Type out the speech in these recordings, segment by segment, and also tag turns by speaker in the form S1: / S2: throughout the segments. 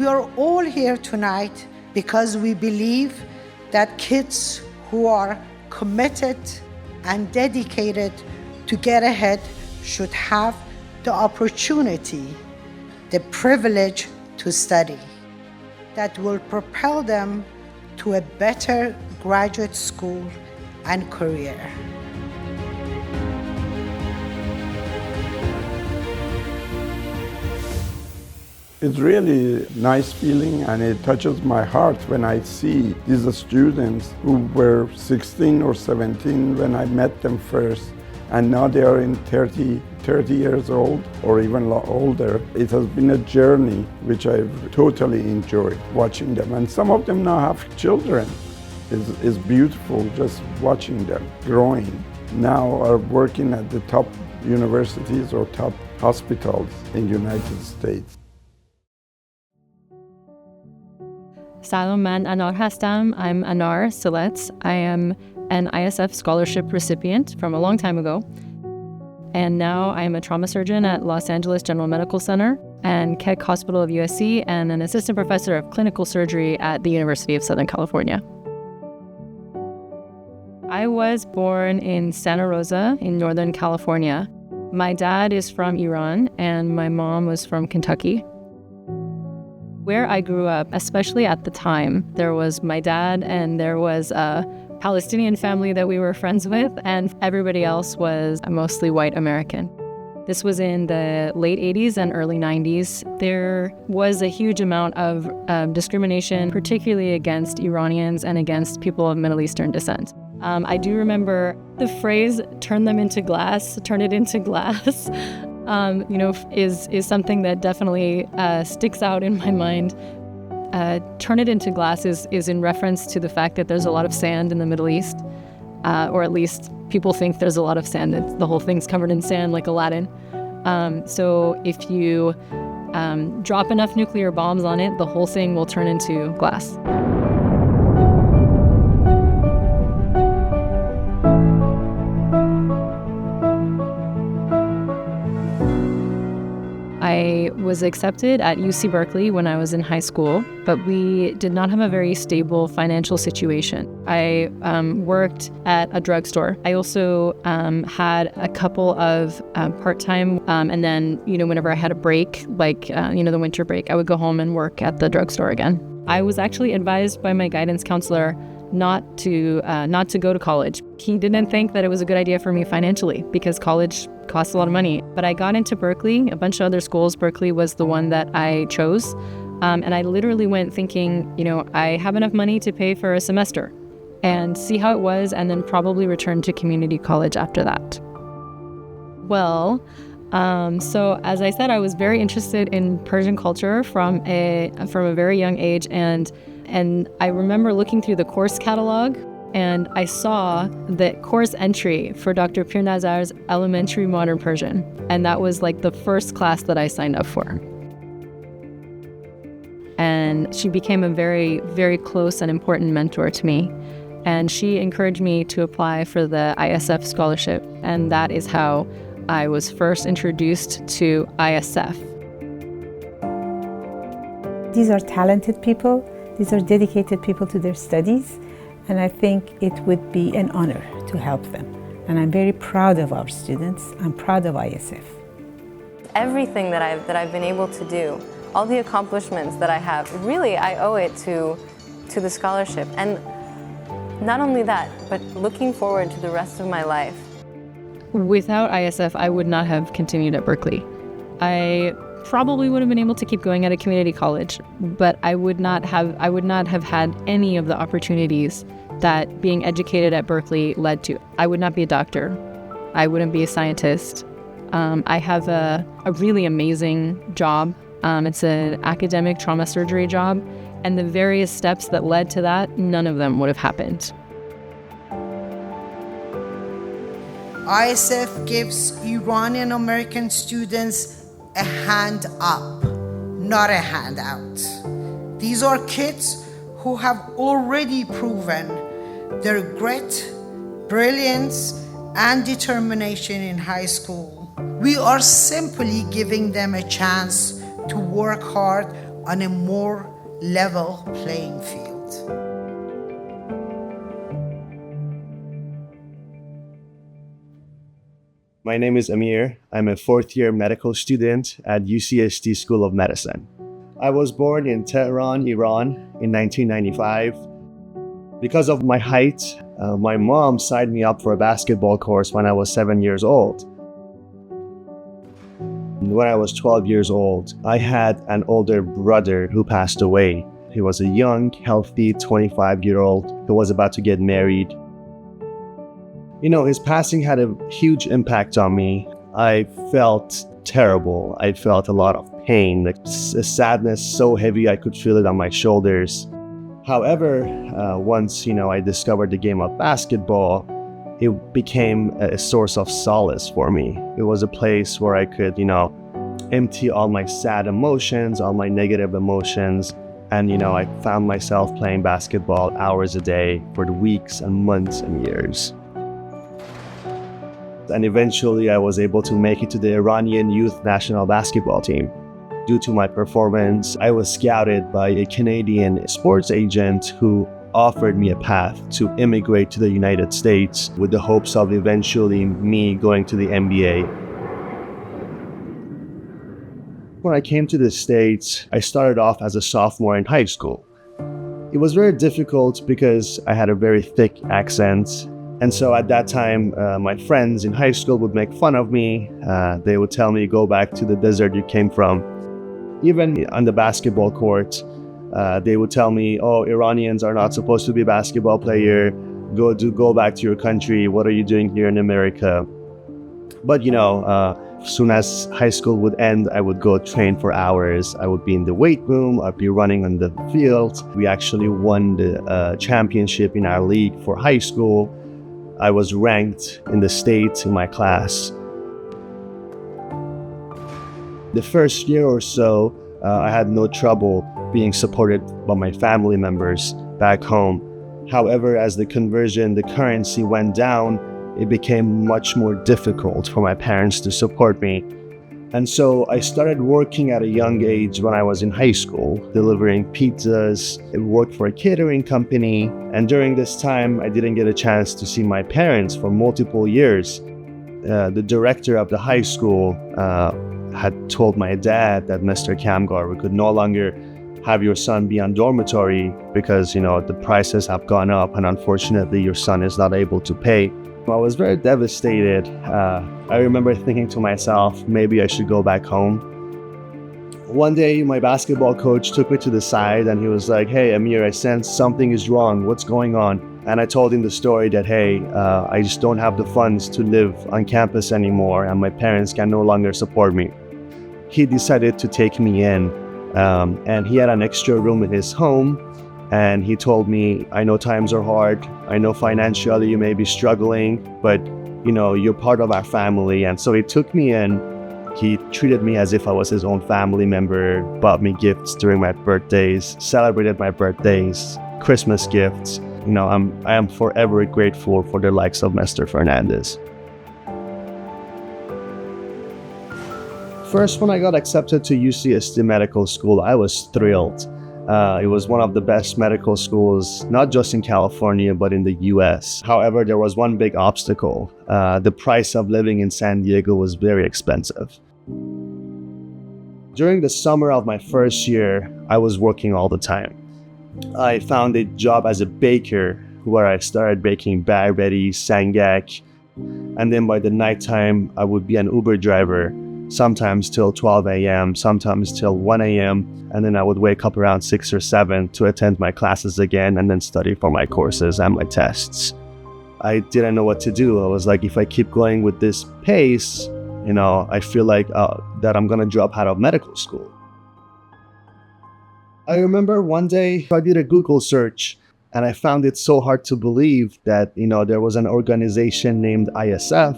S1: are all here tonight because we believe that kids who are committed and dedicated to get ahead should have the opportunity, the privilege to study that will propel them to a better graduate school and career.
S2: It's really a nice feeling, and it touches my heart when I see these students who were 16 or 17 when I met them first, and now they are in 30 years old or even older. It has been a journey which I've totally enjoyed watching them, and some of them now have children. It's beautiful just watching them growing. Now are working at the top universities or top hospitals in the United States.
S3: سلام، من انار هستم. I'm Anar Siletz. I am an ISF scholarship recipient from a long time ago. And now I am a trauma surgeon at Los Angeles General Medical Center and Keck Hospital of USC, and an assistant professor of clinical surgery at the University of Southern California. I was born in Santa Rosa in Northern California. My dad is from Iran and my mom was from Kentucky. Where I grew up, especially at the time, there was my dad and there was a Palestinian family that we were friends with, and everybody else was mostly white American. This was in the late 80s and early 90s. There was a huge amount of discrimination, particularly against Iranians and against people of Middle Eastern descent. I do remember the phrase, turn it into glass, is something that definitely sticks out in my mind. Turn it into glass is in reference to the fact that there's a lot of sand in the Middle East, or at least people think there's a lot of sand. The whole thing's covered in sand like Aladdin. So if you drop enough nuclear bombs on it, the whole thing will turn into glass. I was accepted at UC Berkeley when I was in high school, but we did not have a very stable financial situation. I worked at a drugstore. I also had a couple of part-time, and then, whenever I had a break, like, the winter break, I would go home and work at the drugstore again. I was actually advised by my guidance counselor not to go to college. He didn't think that it was a good idea for me financially because college costs a lot of money. But I got into Berkeley, a bunch of other schools. Berkeley was the one that I chose. And I literally went thinking, I have enough money to pay for a semester and see how it was, and then probably return to community college after that. Well, so as I said, I was very interested in Persian culture from a very young age, and I remember looking through the course catalog, and I saw the course entry for Dr. Pir Nazar's Elementary Modern Persian, and that was like the first class that I signed up for. And she became a very, very close and important mentor to me, and she encouraged me to apply for the ISF scholarship, and that is how I was first introduced to ISF.
S4: These are talented people. These are dedicated people to their studies, and I think it would be an honor to help them. And I'm very proud of our students. I'm proud of ISF.
S5: Everything that I've been able to do, all the accomplishments that I have, really I owe it to the scholarship. And not only that, but looking forward to the rest of my life.
S3: Without ISF, I would not have continued at Berkeley. I probably would have been able to keep going at a community college, but I would not have had any of the opportunities that being educated at Berkeley led to. I would not be a doctor. I wouldn't be a scientist. I have a really amazing job. It's an academic trauma surgery job, and the various steps that led to that, none of them would have happened.
S1: ISF gives Iranian American students a hand up, not a handout. These are kids who have already proven their grit, brilliance, and determination in high school. We are simply giving them a chance to work hard on a more level playing field.
S6: My name is Amir. I'm a fourth-year medical student at UCSD School of Medicine. I was born in Tehran, Iran in 1995. Because of my height, my mom signed me up for a basketball course when I was 7 years old. When I was 12 years old, I had an older brother who passed away. He was a young, healthy 25-year-old who was about to get married. You know, his passing had a huge impact on me. I felt terrible. I felt a lot of pain, like a sadness so heavy I could feel it on my shoulders. However, once, I discovered the game of basketball, it became a source of solace for me. It was a place where I could, empty all my sad emotions, all my negative emotions. And, I found myself playing basketball hours a day for the weeks and months and years. And eventually I was able to make it to the Iranian youth national basketball team. Due to my performance, I was scouted by a Canadian sports agent who offered me a path to immigrate to the United States with the hopes of eventually me going to the NBA. When I came to the States, I started off as a sophomore in high school. It was very difficult because I had a very thick accent. And so at that time, my friends in high school would make fun of me. They would tell me, go back to the desert you came from. Even on the basketball court, they would tell me, oh, Iranians are not supposed to be basketball player. Go back to your country. What are you doing here in America? But, as soon as high school would end, I would go train for hours. I would be in the weight room. I'd be running on the field. We actually won the championship in our league for high school. I was ranked in the state in my class. The first year or so, I had no trouble being supported by my family members back home. However, as the currency went down, it became much more difficult for my parents to support me. And so I started working at a young age when I was in high school, delivering pizzas. I worked for a catering company. And during this time, I didn't get a chance to see my parents for multiple years. The director of the high school had told my dad that Mr. Kamgar, we could no longer have your son be on dormitory because, the prices have gone up and unfortunately your son is not able to pay. I was very devastated. I remember thinking to myself, maybe I should go back home. One day, my basketball coach took me to the side and he was like, hey, Amir, I sense something is wrong. What's going on? And I told him the story that, hey, I just don't have the funds to live on campus anymore and my parents can no longer support me. He decided to take me in and he had an extra room in his home. And he told me, I know times are hard. I know financially you may be struggling, but you're part of our family. And so he took me in. He treated me as if I was his own family member, bought me gifts during my birthdays, celebrated my birthdays, Christmas gifts. I am forever grateful for the likes of Mr. Fernandez. First, when I got accepted to UCSD Medical School, I was thrilled. It was one of the best medical schools, not just in California, but in the US. However, there was one big obstacle. The price of living in San Diego was very expensive. During the summer of my first year, I was working all the time. I found a job as a baker where I started baking barbetti, sangak, and then by the nighttime, I would be an Uber driver, sometimes till 12 a.m., sometimes till 1 a.m., and then I would wake up around 6 or 7 to attend my classes again and then study for my courses and my tests. I didn't know what to do. I was like, if I keep going with this pace, I feel like that I'm gonna drop out of medical school. I remember one day I did a Google search and I found it so hard to believe that, there was an organization named ISF.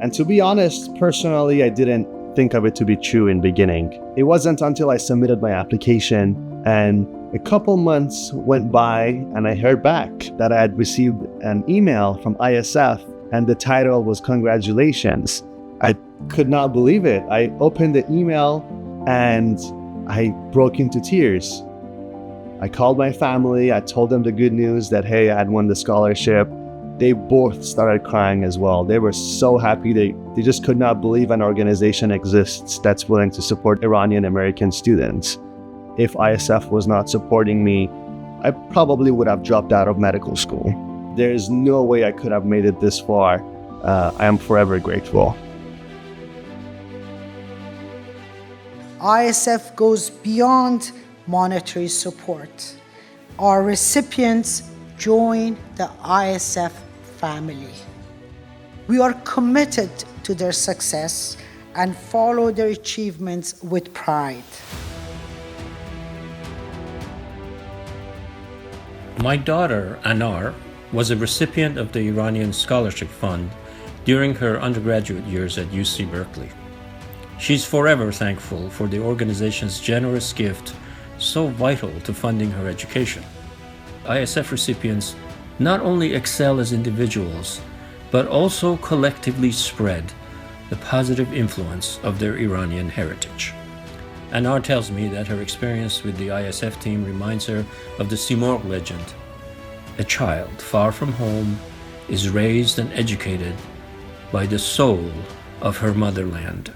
S6: And to be honest, personally, I didn't think of it to be true in beginning. It wasn't until I submitted my application and a couple months went by and I heard back that I had received an email from ISF and the title was congratulations. I could not believe it. I opened the email and I broke into tears. I called my family, I told them the good news that, hey, I had won the scholarship. They both started crying as well. They were so happy. They just could not believe an organization exists that's willing to support Iranian American students. If ISF was not supporting me, I probably would have dropped out of medical school. There's no way I could have made it this far. I am forever grateful.
S1: ISF goes beyond monetary support. Our recipients join the ISF family. We are committed to their success and follow their achievements with pride.
S7: My daughter, Anar, was a recipient of the Iranian Scholarship Fund during her undergraduate years at UC Berkeley. She's forever thankful for the organization's generous gift, so vital to funding her education. ISF recipients not only excel as individuals, but also collectively spread the positive influence of their Iranian heritage. Anar tells me that her experience with the ISF team reminds her of the Simorgh legend. A child far from home is raised and educated by the soul of her motherland.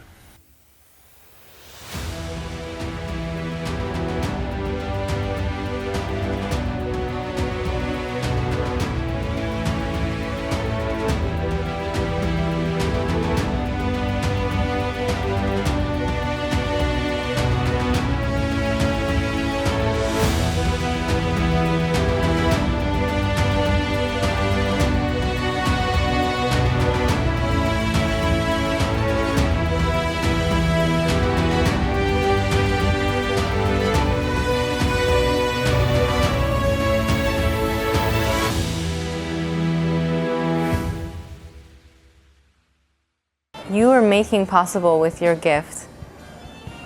S5: You are making possible with your gift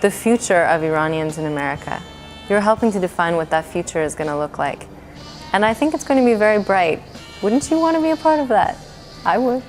S5: the future of Iranians in America. You're helping to define what that future is going to look like. And I think it's going to be very bright. Wouldn't you want to be a part of that? I would.